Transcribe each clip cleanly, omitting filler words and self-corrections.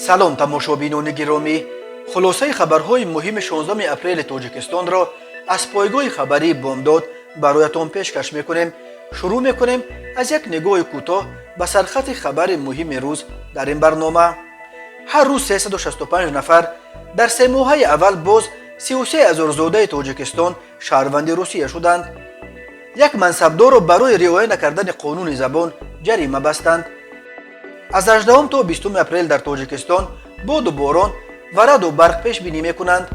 سلام тамошобинони гиромӣ, хулосаи хабарҳои муҳими 16 апрели тоҷикистонро аз пойгоҳи хабарии бомдод бароятон пешкаш мекунем. Шурӯъ мекунем аз як нигоҳи кӯтоҳ ба сархати хабари муҳими рӯз дар ин барнома. ҳар рӯз 365 нафар дар се моҳаи аввал боз 33 ҳазорзодаи тоҷикистон шаҳрванди Русия шуданд. як мансабдорро барои риоя накардани қонуни забон ҷарима бастанд. аз 18 то 20 апрел дар тоҷикистон боду борон ва раъду барқ пешбинӣ мекунанд.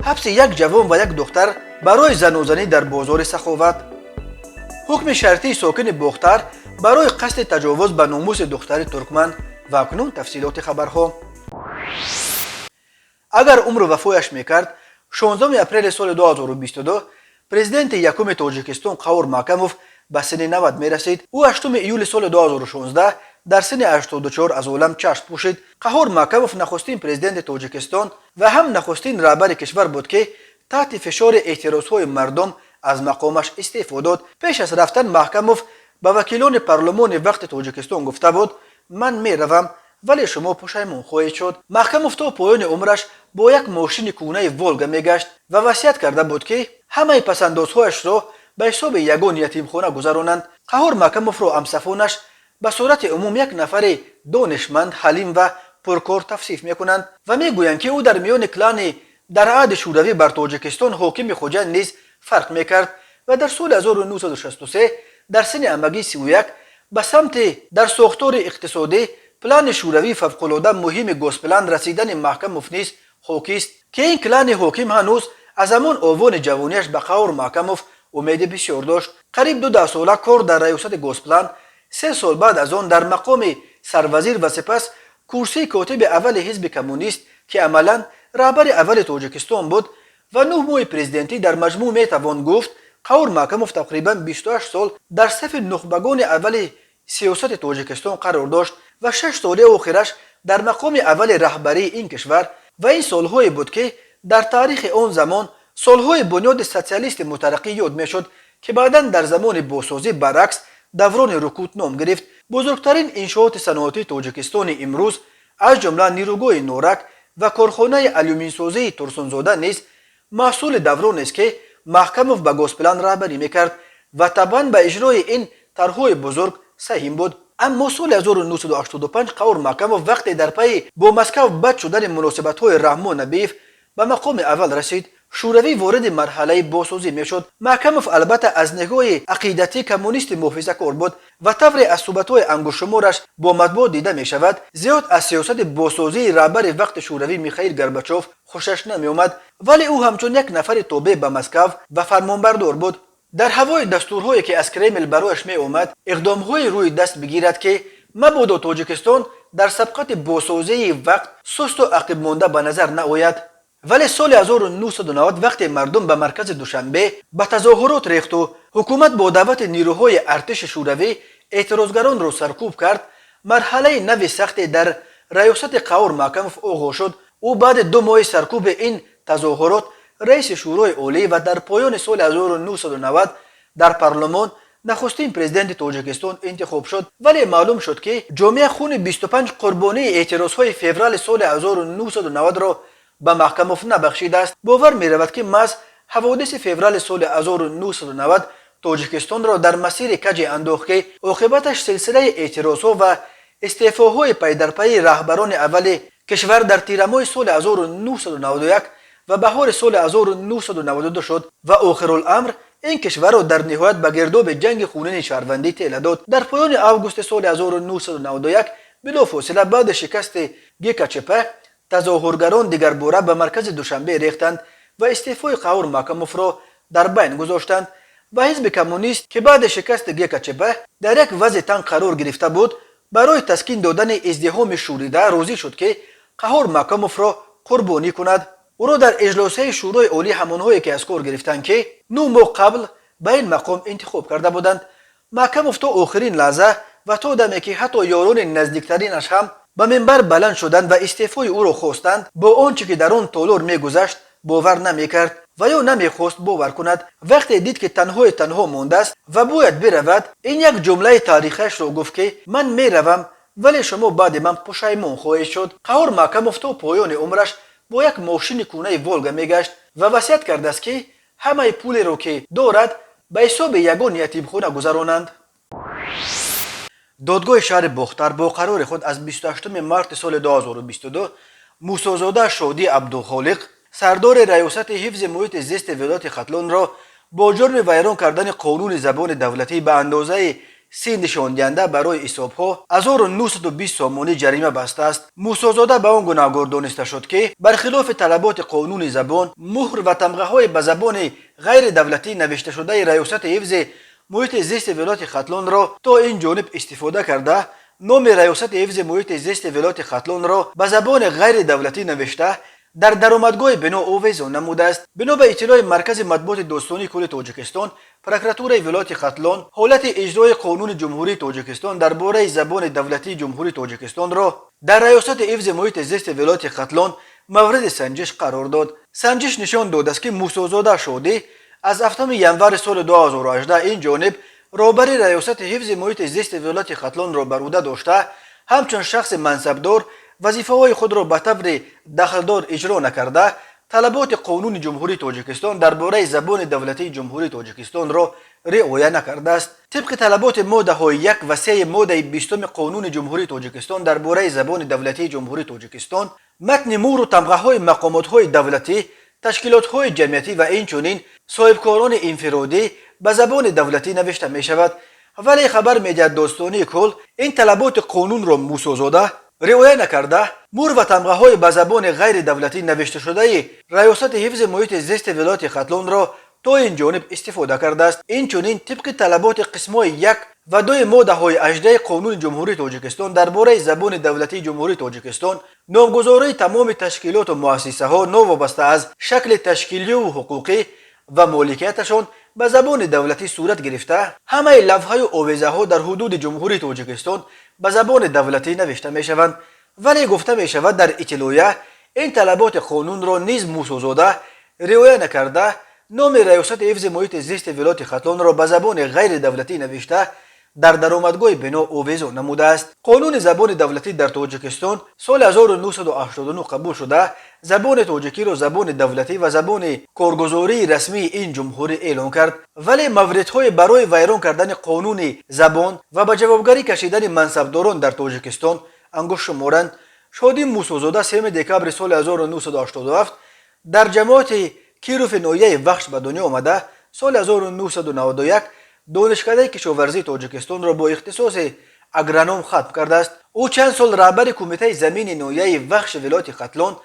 ҳабси як ҷавон ва як духтар барои занозанӣ дар бозори Саховат. ҳукми шартии сокини Бохтар барои қасди таҷовуз ба номуси духтари туркман. ва акнун тафсилоти хабарҳо. агар умру вафояш мекард, 16 апрели соли 2022 президенти якуми тоҷикистон Қавур Макамов ба синни 90 мерасид. ӯ 8 июли соли 2016 дар синни 84 аз олам чашм пӯшид. Қаҳур Макамов нахустин президенти тоҷикистон ва ҳам нахустин раҳбари кишвар буд ки таҳти фишори эътирозҳои мардум аз мақомаш истеъфо дод. пеш аз рафтан Макамов ба вакилони парлумони вақти тоҷикистон гуфта буд: ман меравам, вале шумо пушаймон хоҳед шуд. Макамов то поёни умраш бо як мошини кӯнаи Волга мегашт ва васият карда буд ки ҳамаи пасандозҳояшро ба ҳисоби ягон ятимхона гузаронанд. Қаҳур Макамовро ҳамсафонаш ба сурати умум як нафари донишманд, ҳалим ва пуркор тавсиф мекунанд ва мегӯянд ки ӯ дар миёни клани дар аҳди шӯравӣ бар тоҷикистон ҳокими Хуҷанд низ фарқ мекард ва дар соли 1963 дар синни амагии 31 ба самти дар сохтори иқтисодӣ плани шӯравии фавқулода муҳими госплан расидани Макамов низ ҳокист ки ин клани ҳоким ҳанӯз аз ҳамон овони ҷавонияш ба Қаҳур Макамов умеди бисёр дошт. қариб 2 сола кор дар раёсати госплан, 3 сол баъд аз он дар мақоми сарвазир ва сипас курсии котиби аввали ҳизби коммунист ки амалан раҳбари аввали тоҷикистон буд ва 9 моҳи президентӣ дар маҷмӯъ метавон гуфт Қаҳур Макамов тақрибан 28 сол дар сафи нухбагони аввали сиёсати тоҷикистон қарор дошт ва 6 соли охираш дар мақоми аввали раҳбарии ин кишвар. ва ин солҳое буд ки дар таърихи он замон солҳои бунёди социалисти мутараққӣ ёд мешуд ки баъдан дар замони босозӣ баръакс даврони рукут ном гирифт. бузургтарин иншооти саноатии тоҷикистони имрӯз аз ҷумла нирӯгоҳи Норак ва корхонаи алюминсозии Турсунзода низ маҳсули давронест ки Макамов ба госплан раҳбарӣ мекард ва табан ба иҷрои ин тарҳҳои бузург саҳим буд. аммо соли 1985 Қаҳур Макамов вақте дар пайи бо Москав бад шудани муносибатҳои Раҳмон Набиев ба мақоми аввал расид, шӯравӣ вориди марҳалаи босозӣ мешуд. Макамов албатта аз нигоҳи ақидатӣ коммунисти муҳофизакор буд ва тавре аз суҳбатҳои ангушшумораш бо матбуот дида мешавад, зиёд аз сиёсати босозии раҳбари вақти шӯравӣ Михаил Горбачёв хушаш намеомад, вале ӯ ҳамчун як нафари тобеъ ба Москав ва фармонбардор буд. дар ҳавои дастурҳое ки аз Кремл барояш меомад, иқдомҳои рӯи даст бигирад ки мабодо Тоҷикистон дар сабқати босозии вақт сусту ақибмонда ба назар наояд. вале соли 1990 вақте мардум ба маркази Душанбе ба тазоҳурот рехту ҳукумат бо даъвати нирӯҳои артиши шӯравӣ эътирозгаронро саркӯб кард, марҳалаи нави сахте дар раёсати Қаҳур Макамов оғоз шуд. ӯ баъди 2 моҳи саркӯби ин тазоҳурот раиси шӯрои олӣ ва дар поёни соли 1990 дар парлумон нахустин президенти Тоҷикистон интихоб шуд. вале маълум шуд ки ҷомеа хуни 25 қурбонии эътирозҳои феврали соли 1990-ро ба Макамов набахшидааст. бовар меравад ки маҳз ҳаводиси феврали соли 1990 Тоҷикистонро дар масири каҷе андохт ки оқибаташ силсилаи эътирозҳо ва истеъфоҳои пайдарпайи раҳбарони аввали кишвар дар тирамоҳи соли 1991 ва баҳори соли 1992 шуд ва охируламр ин кишварро дар ниҳоят ба гирдоби ҷанги хунини шаҳрвандӣ тела дод. дар поёни августи соли 1991 билофосила баъди шикасти ГКЧП тазоҳургарон дигарбора ба маркази Душанбе рехтанд ва истеъфои Қаҳур Макамовро дар байн гузоштанд ва ҳизби коммунист ки баъди шикасти ГКЧП дар як вазъи танг қарор гирифта буд, барои таскин додани издиҳоми шӯрида розӣ шуд ки Қаҳур Макамовро қурбонӣ кунад. ӯро дар иҷлосҳои шӯрои олӣ ҳамонҳое ки аз кор гирифтанд ки 9 моҳ қабл ба ин мақом интихоб карда буданд. Макамов то охирин лаҳза ва то даме ки ҳатто ёрони наздиктаринаш ҳам ба минбар баланд шуданд ва истеъфои ӯро хостанд, бо он чӣ ки дар он толор мегузашт бовар намекард ва ё намехост бовар кунад. вақте дид ки танҳо мондааст ва бояд биравад, ин як ҷумлаи таърихиашро гуфт ки ман меравам, ولی شما بعد من پشیمون خواهید شد. قهور ماکاموف تا پایان عمرش با یک ماشین کونه ولگا میگشت و وصیت کرده است که همه پولی رو که دارد به حساب یگان یتیمخانه گذرانند. دادگاه شهر باختر با قرار خود از 28 مارس سال 2022 موسیزاده شادی عبدالخالق سردار ریاست حفظ محیط زیست ولایت ختلان را با جرم ویران کردن قانون زبان دولتی به اندازه 30 نشان دهنده برای حسابها 1920 سامانی جریمه بسته است. موسیزاده به آن گناهکار دانسته شد که برخلاف طلبات قانون زبان مهر و تمغه های به زبان غیر دولتی نوشته شده ریاست حفظ محیط زیست ولایت ختلان را تا این جانب استفاده کرده نام ریاست حفظ محیط زیست ولایت ختلان را به زبان غیر دولتی نوشته در درآمدگاه بنا آویزان نموده است. بنا به اطلاع مرکز مطبوعات دوستانی کل تاجیکستان، پروکراتور ولایت ختلان حالت اجرای قانون جمهوری تاجیکستان درباره زبان دولتی جمهوری تاجیکستان را در ریاست حفظ محیط زیست ولایت ختلان مورد سنجش قرار داد. سنجش نشان داد است که موسیزاده شادی از 7 ینور سال 2018 این جانب رهبری ریاست حفظ محیط زیست ولایت ختلان را بر عهده داشته همچون شخص منصبدار وظیفه‌های خود را به طور دخلدار اجرا نکرده طلبات قانون جمهوری تاجیکستان درباره زبان دولتی جمهوری تاجیکستان را رعایت نکرده است. طبق طلبات ماده های 1 و 3 ماده 20 قانون جمهوری تاجیکستان درباره زبان دولتی جمهوری تاجیکستان متن مهر و تمغه های مقامات های دولتی، تشکیلات های جمعیتی و اینچنین صاحبکاران انفرادی به زبان دولتی نوشته می شود. ولی خبر میدهد دوستانی کل این طلبات قانون را موسیزاده رعایت نکرده مهر و تمغه های به زبان غیر دولتی نوشته شده ریاست حفظ محیط زیست ولایت ختلان را تا این جانب استفاده کرده است. این چنین طبق طلبات قسمای 1 و 2 ماده های 18 قانون جمهوری تاجیکستان درباره زبان دولتی جمهوری تاجیکستان نامگذاری تمام تشکیلات و مؤسسه ها نوابسته از شکل تشکیلی و حقوقی و مالکیتشان به زبان دولتی صورت گرفته همه لوحه و آویزه ها در حدود جمهوری تاجیکستان به زبان دولتی نوشته می شوند. ولی گفته می شود در اطلاعیه این طلبات قانون را نیز موسیزاده رعایت نکرده نام ریاست حفظ محیط زیست ولایت ختلان را به زبان غیر دولتی نوشته در درآمدگاه بنا آویزان نموده است. قانون زبان دولتی در تاجیکستان سال 1989 قبول شده زبان تاجیکی را زبان دولتی و زبان کارگزاری رسمی این جمهوری اعلام کرد. ولی موردهای برای ویران کردن قانون زبان و به جوابگری کشیدن منصبداران در تاجیکستان انگشت شمارند. شادی موسیزاده 3 دکبر سال 1987 در جماعت کیروف نویه وخش به دنیا آمده. سال 1991 دانشکده کشاورزی تاجیکستان را با اختصاص اگرونوم ختم کرده است. او چند سال رهبر کمیته زمین نویه وخش ولایت ختلان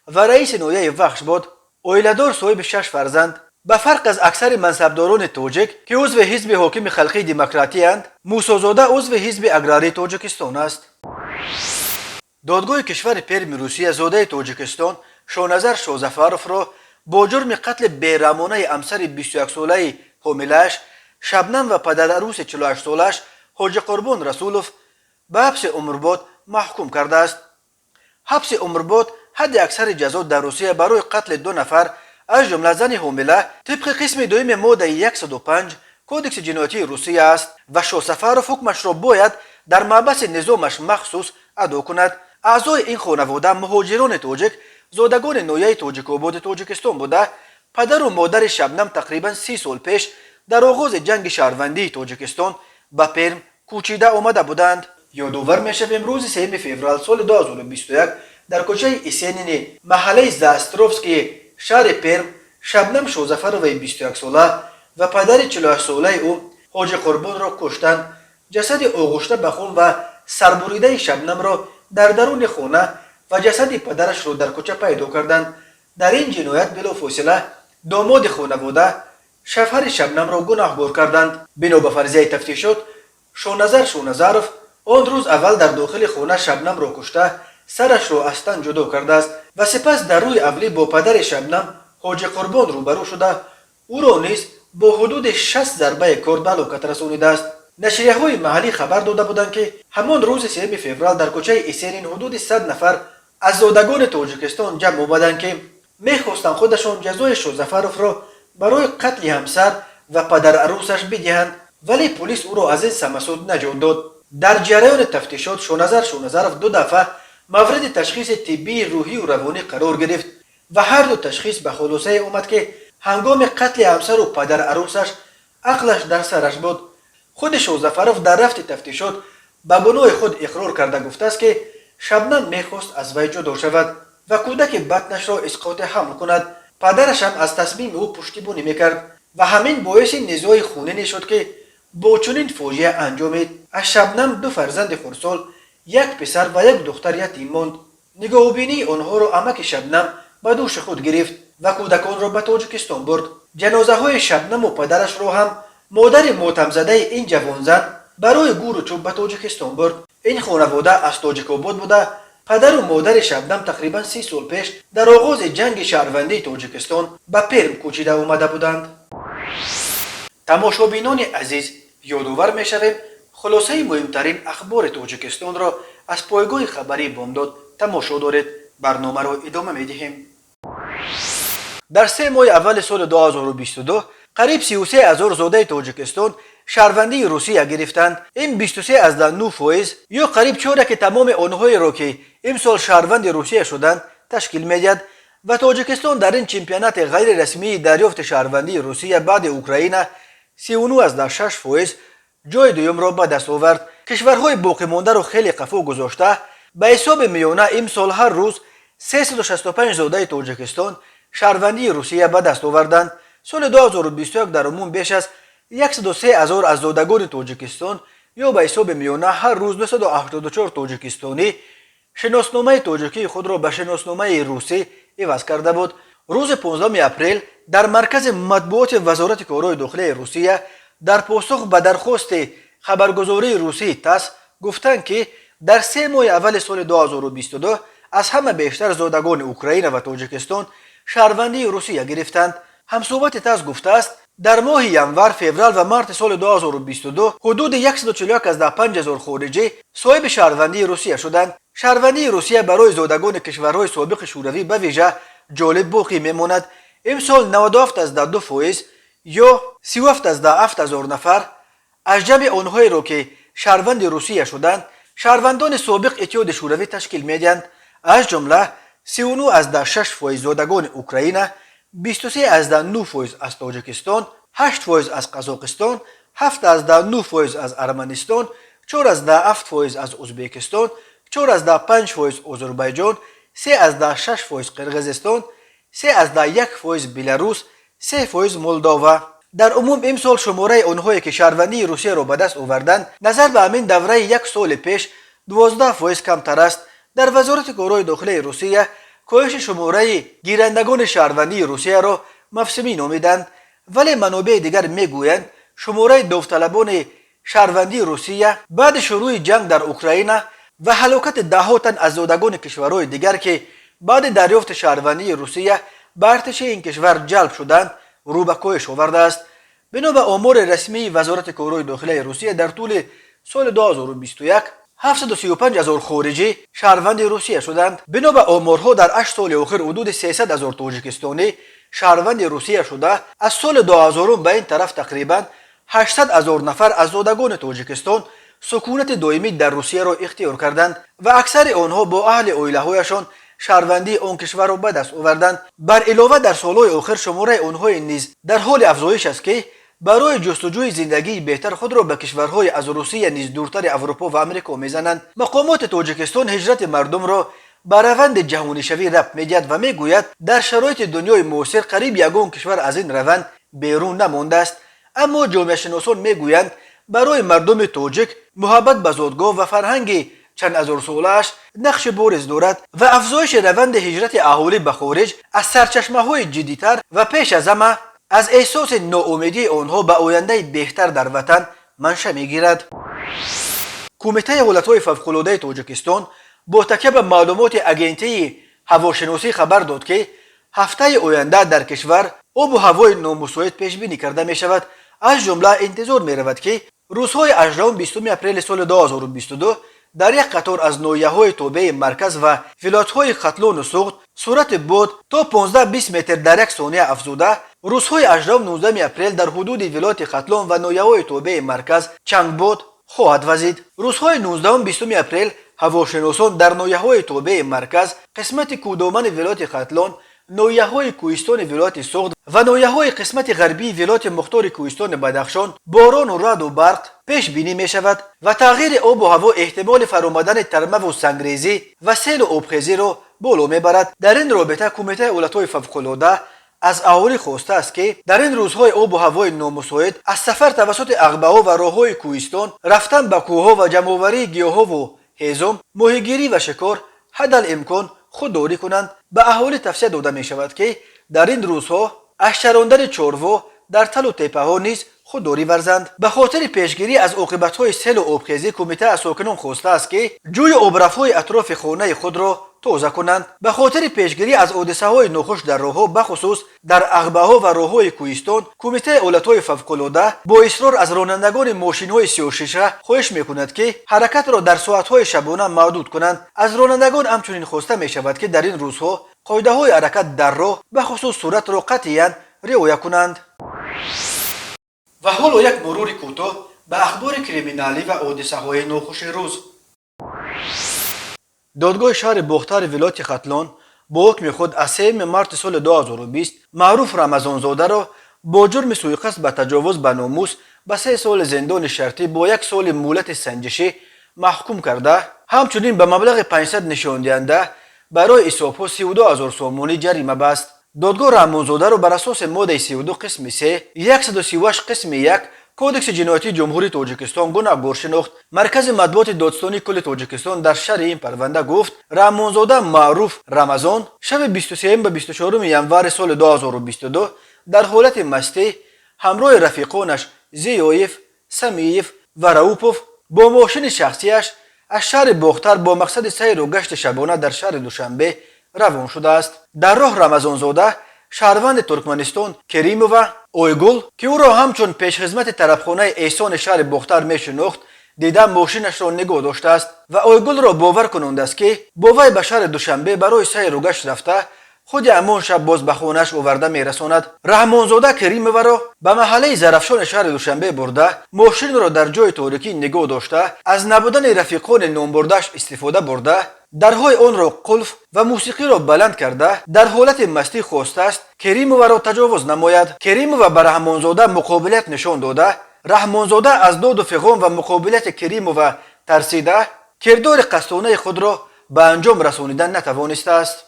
و رئیس نویه وخش بود. اویلدار صاحب 6 فرزند. به فرق از اکثر منصبداران تاجیک که عضو حزب حاکم خلقی دموکراتی اند، موسیزاده عضو حزب اگراری تاجیکستان است. دادگاه کشور پرم روسیه زاده تاجیکستان شاهنظر شاهظفرف را با جرم قتل بیرحمانه همسر 21 ساله حامله‌اش شبنم و پدر عروس 48 سالش حاجی قربان رسولوف به حبس عمرباد محکوم کرده است. حبس عمرباد حد اکثر جزا در روسیه برای قتل 2 نفر از جمله زن حامله طبق قسم 2 ماده 105 کودکس جنایتی روسیه است و شاهظفرف حکمش را باید در محبس نظامش مخصوص ادا کند. اعضای این خانواده مهاجران تاجیک زادگان نویه تاجیک‌آباد تاجیکستان بوده. پدر و مادر شبنم تقریبا 30 سال پیش در آغاز جنگ شهروندی تاجیکستان به پرم کوچیده آمده بودند. یادآور می‌شویم امروز 3 فوریه سال 2021 در کوچه اسینین محله زاستروفسکی شهر پرم شبنم شاهظفرف 21 ساله و پدر 48 ساله او حاجی قربان را کشتند. جسد آغشته به خون و سربریده شبنم را در درون خانه و جسد پدرش را در کوچه پیدا کردند. در این جنایت بلافاصله داماد خانواده شوهر شبنم را گناهکار کردند. بنا به فرضیه تفتیشات شاهنظر شاهنظرف آن روز اول در داخل خانه شبنم را کشته سرش را از تن جدا کرده است و سپس در روی اولی با پدر شبنم حاجی قربان روبرو شده او را نیز با حدود 60 ضربه کارد به هلاکت رسانیده است. نشریه‌های محلی خبر داده بودند که همان روز 3 فوریه در کوچه اسیرین حدود 100 نفر از زادگان تاجیکستان جمع آمدند که می‌خواستند خودشان جزای شاهظفرف را برای قتل همسر و پدر عروسش بدهند. ولی پلیس او را از این سمسود نجات داد. در جریان تفتیشات 16 دو دفعه مورد تشخیص طبی روحی و روانی قرار گرفت و هر دو تشخیص به خلاصه اومد که هنگام قتل همسر و پدر عروسش عقلش در سرش بود. خود شوزفروف در رفت تفتیشات به گناه خود اقرار کرده گفته است که شبنم میخواست از وی جدا شود و کودک بطنش را اسقاط حمل کند. پدرش هم از تصمیم او پشتیبانی میکرد و همین باعث نزاع خونینی شد که با چنین فاجعه انجامید. از شبنم 2 فرزند خردسال، 1 پسر و 1 دختر یتیم ماند. نگاهبینی آنها را عمک شبنم به دوش خود گرفت و کودکان را به تاجیکستان برد. جنازه های شبنم و پدرش را هم مادر ماتم زده این جوان زن برای گور و چوب به تاجیکستان برد. این خانواده از تاجیک آباد بوده. پدر و مادر شبنم تقریبا 30 سال پیش در آغاز جنگ شهروندی تاجیکستان به پرم کوچیده آمده بودند. تماشابینان عزیز، یادآور می‌شویم خلاصه مهمترین اخبار تاجیکستان را از پایگاه خبری بامداد تماشا دارید. برنامه را ادامه می‌دهیم. در 3 ماه اول سال 2022 قریب 33,000 زاده تاجیکستان شهروندی روسیه گرفتند. این 23.9% یا قریب چهارک تمام آنهایی را که امسال شهروند روسیه شدند تشکیل می‌دهد و تاجیکستان در این چمپیونات غیر رسمی دریافت شهروندی روسیه بعد اوکراین 39.6% جای دوم را به دست آورد. کشورهای باقی مانده را خیلی قفا گذاشته. به حساب میانه امسال هر روز 365 زاده تاجیکستان شهروندی روسیه به دست آوردند. سال 2021 در عموم بیش از 103,000 از زادگان تاجیکستان یا به حساب میانه هر روز 284 تاجیکستانی شناسنامه تاجیکی خود را به شناسنامه روسی عوض کرده بود. روز 15 اپریل در مرکز مطبوعات وزارت کارهای داخلی روسیه در پاسخ به درخواست خبرگزاری روسی تاس گفتند که در 3 ماه اول سال 2022 از همه بیشتر زادگان اوکراین و تاجیکستان شهروندی روسیه گرفتند. همصحبت تاس گفته است در ماه ینور، فوریه و مارت سال 2022 حدود 141,500 خارجی صاحب شهروندی روسیه شدند. شهروندی روسیه برای زادگان کشورهای سابق شوروی به ویژه جالب باقی میماند. امسال 97.2% یا 37,000 نفر از جمع آنهایی را که شهروند روسیه شدند شهروندان سابق اتحاد شوروی تشکیل میدهند. از جمله 39.6% زادگان اوکراین، 23.9% از تاجیکستان، 8% از قزاقستان، 7.9% از ارمنستان، 4.7% از ازبکستان، 4.5% آذربایجان، 3.6% قرقیزستان، 3.1% بلاروس، 3% مولداوا. در عموم امسال شماره آنهایی که شهروندی روسیه را به دست آوردند نظر به همین دوره 1 سال پیش 12% کمتر است. در وزارت کارهای داخلی روسیه کاهش شماره گیرندگان شهروندی روسیه را مفسمی نامیدند، ولی منابع دیگر میگویند شماره داوطلبان شهروندی روسیه بعد شروع جنگ در اوکراین و هلاکت ده‌ها تن از زادگان کشورهای دیگر که بعد دریافت شهروندی روسیه به ارتش این کشور جلب شدند رو به کاهش آورده است. بنا به آمار رسمی وزارت کارهای داخلی روسیه در طول سال 2021 735,000 خارجی شهروند روسیه شدند. بنا به آمارها در 8 سال اخیر حدود 300,000 تاجیکستانی شهروند روسیه شده. از سال 2000 به این طرف تقریبا 800,000 نفر از زادگان تاجیکستان سکونت دائمی در روسیه را اختیار کردند و اکثر آنها با اهل عائله‌هایشان شهروندی آن کشور را به دست آوردند. بر علاوه در سالهای آخر شماره آنها نیز در حال افزایش است که برای جستجوی زندگی بهتر خود را به کشورهای از روسیه نیز دورتر اروپا و امریکا میزنند. مقامات تاجیکستان هجرت مردم را به روند جهانی شوی ربط میدهد و میگوید در شرایط دنیای معاصر قریب یگان کشور از این روند بیرون نمانده است. اما جامعه شناسان میگویند برای مردم تاجیک محبت به زادگاه و فرهنگ چند هزار ساله‌اش نقش بارز دارد و افزایش روند هجرت اهالی به خارج از سرچشمه‌های جدی‌تر و پیش از همه از احساس ناامیدی آنها به آینده بهتر در وطن منشأ میگیرد. کمیته حالتهای فوق‌العاده تاجیکستان با تکیه به معلومات اگنتی هواشناسی خبر داد که هفته آینده در کشور آب و هوای نامساعد پیش بینی کرده می شود. از جمله انتظار می رود که روزهای 18 20 اپریل سال 2022 در یک قطار از ناحیه‌های تابع مرکز و ولایت‌های ختلان و سوخت سرعت باد تا 15-20 متر در یک ثانیه افزوده. روزهای 18 19 اپریل در حدود ولایت ختلان و ناحیه‌های تابع مرکز چنگ باد خواهد وزید. روزهای 19-20 اپریل هواشناسان در ناحیه‌های توبه مرکز، قسمت کودامن ولایت ختلان، ناحیه‌های کوهستان ولایت سوغد و ناحیه‌های قسمت غربی ولایت مختار کوهستان بدخشان باران و رعد و برق پیش بینی می شود و تغییر آب و هوا احتمال فرآمدن ترمه و سنگریزی و سیل و آبخیزی را بالا میبرد. در این رابطه کمیته حالت‌های فوق‌العاده از اهالی خواسته است که در این روزهای آب و هوای نامساعد از سفر توسط عقبه‌ها و راه‌های کوهستان، رفتن به کوه‌ها و جمع‌آوری گیاه‌ها و هیزم، ماهیگیری و شکار حدالامکان خودداری کنند. به اهالی توصیه داده می شود که در این روزها از چراندن چاروا در تل و تپه ها نیز خودداری ورزند. به خاطر پیشگیری از عاقبت‌های سیل و آبخیزی کمیته از ساکنان خواسته است که جوی آبرف‌های اطراف خانه خود را تازه کنند. به خاطر پیشگیری از حادثه‌های ناخوش در راه‌ها بخصوص در عقبه‌ها و راه‌های کوهستان، کمیته حالت‌های فوق‌العاده با اصرار از رانندگان ماشین‌های 36 خواهش می‌کند که حرکت را در ساعت‌های شبانه محدود کنند. از رانندگان همچنین خواسته می‌شود که در این روزها قاعده‌های حرکت در راه بخصوص سرعت را قطعاً رعایت کنند. و حالا یک مرور کوتاه به اخبار کریمینالی و حادثه‌های ناخوش روز. دادگاه شهر باختر ولایت ختلان با حکم خود از 3 مارس سال 2020 معروف رمضانزاده را با جرم سوءقصد به تجاوز به ناموس به 3 سال زندان شرطی با 1 سال مهلت سنجشی محکوم کرده، همچنین به مبلغ 500 نشان دهنده برای حسابها 32,000 سومانی جریمه بست. دادگاه رحمانزاده را بر اساس ماده 32 قسم 3 138 قسم 1 کودکس جنایتی جمهوری تاجیکستان گناهکار شناخت. مرکز مطبوعات دادستانی کل تاجیکستان در شرح این پرونده گفت رحمانزاده معروف رمضان شب 23 و 24 ینور سال 2022 در حالت مستی همراه رفیقانش زیایف، سمیف و رؤوپوف با ماشین شخصیش از شهر باختر با مقصد سیر و گشت شبانه در شهر دوشنبه روان شده است. در راه رمضانزاده شهروند ترکمنستان کریمووا اویگل که او را همچون پیشخدمت طرفخانه احسان شهر باختر می شناخت دیده ماشینش را نگاه داشته است و اویگل را باور کننده است که با وی به شهر دوشنبه برای سیر و گشت رفته خود همان شب باز به خانه‌اش آورده میرساند. رحمانزاده کریمووا را به محله زرفشان شهر دوشنبه برده ماشین را در جای تاریکی نگاه داشته از نبودن رفیقان نامبرده‌اش استفاده برده درهای آن را قلف و موسیقی را بلند کرده در حالت مستی خواسته است کریمووا را تجاوز نماید. کریمووا به رحمانزاده مقابلت نشان داده رحمانزاده از داد و فغان و مقابلت کریمووا ترسیده کردار قصدانه خود را به انجام رسانیدن نتوانسته است.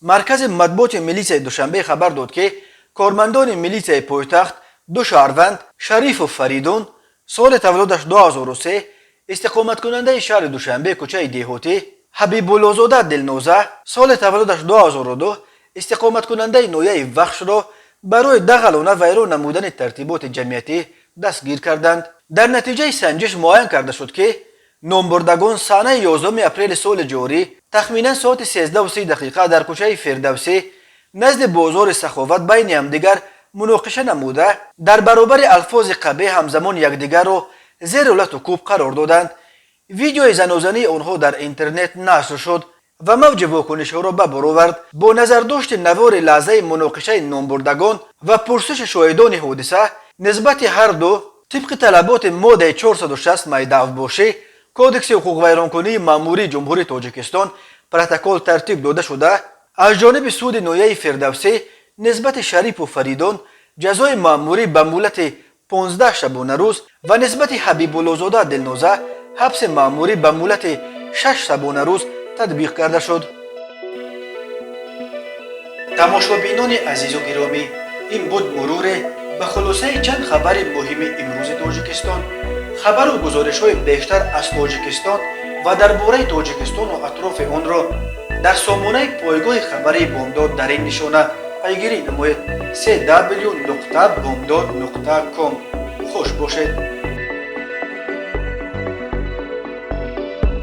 مرکز مطبوعات میلیسای دوشنبه خبر داد که کارمندان میلیسای پایتخت 2 شهروند شریف و فریدون سال تولدش 2003 استقامت کننده شهر دوشنبه کوچه دهاتی، حبیب الله‌زاده دلنوزه سال تولدش 2002 استقامت کننده نویه وخش را برای دغل و ویران نمودن ترتیبات جمعیتی دستگیر کردند. در نتیجه سنجش معاین کرده شد که نامبردگان سانه 11 اپریل سال جاری تخمینا ساعت 13:30 در کوچه فردوسی نزد بازار سخاوت بین همدیگر مناقشه نموده در برابر الفاظ قبیح همزمان یکدیگر را زیر لط و کوب قرار دادند. ویدیوی زنازنی آنها در اینترنت نشر شد و موج واکنش‌ها را به بار آورد. با نظر داشت نوار لحظه مناقشه نامبردگان و پرسش شاهدان حادثه نسبت هر دو طبق طلبات ماده 460 میدان باشی کودکس حقوق ویرانکنی مأموری جمهوری تاجیکستان پروتکل ترتیب داده شده از جانب سود نویه فردوسی نسبت شریف و فریدون جزای مأموری به مهلت 15 شبانه روز و نسبت حبیب الله‌زاده دلنوزه حبس مأموری به مهلت 6 شبانه روز تطبیق کرده شد. تماشابینان عزیز و گرامی، این بود مرور به خلاصه چند خبر مهم امروز تاجیکستان. خبر و گزارش‌های بیشتر از تاجیکستان و درباره تاجیکستان و اطراف آن را در سامانه پایگاه خبری بامداد در این نشانه پیگیری نمایید: www.bomdad.com. خوش باشید.